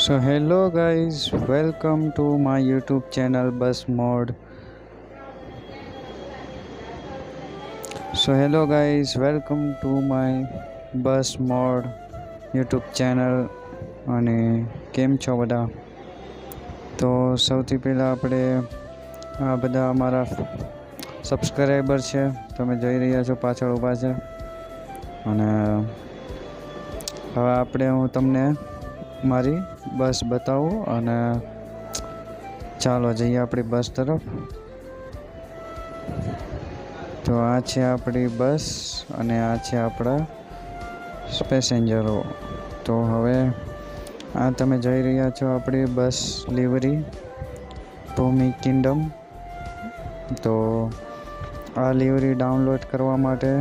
So hello guys, welcome to my YouTube channel Bus Mode. So hello guys, welcome to my Bus Mode YouTube channel. અને કેમ છો બધા? તો સૌથી પહેલાં આપણે આ બધા અમારા સબસ્ક્રાઈબર છે, તમે જોઈ રહ્યા છો પાછળ ઊભા છે. અને હવે હું તમને મારી બસ બતાવું અને ચાલો જઈએ આપણી બસ તરફ. તો આ છે આપણી બસ અને આ છે આપણા પેસેન્જરો. તો હવે આ તમે જોઈ રહ્યા છો આપણી બસ લિવરી ભૂમિ કિંગડમ. તો આ લિવરી ડાઉનલોડ કરવા માટે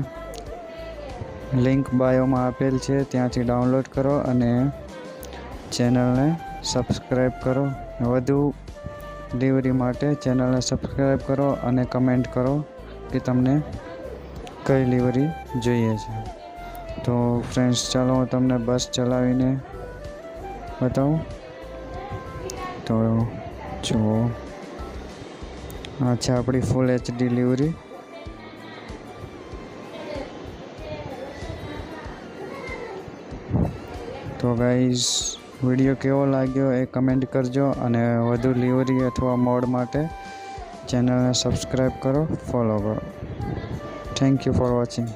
લિંક બાયોમાં આપેલ છે, ત્યાંથી ડાઉનલોડ કરો અને ચેનલને સબસ્ક્રાઈબ કરો. વધુ ડિલિવરી માટે ચેનલને સબસ્ક્રાઈબ કરો અને કમેન્ટ કરો કે તમને કઈ ડિલિવરી જોઈએ છે. તો ફ્રેન્ડ્સ, ચાલો હું તમને બસ ચલાવીને બતાવું. તો જુઓ, આ છે આપણી ફૂલ HD ડિલિવરી. તો ગાઈઝ, વિડીયો કેવો લાગ્યો એ કમેન્ટ કરજો અને વધુ ડિલિવરી અથવા મોડ માટે ચેનલને સબસ્ક્રાઈબ કરો, ફોલો કરો. Thank you for watching.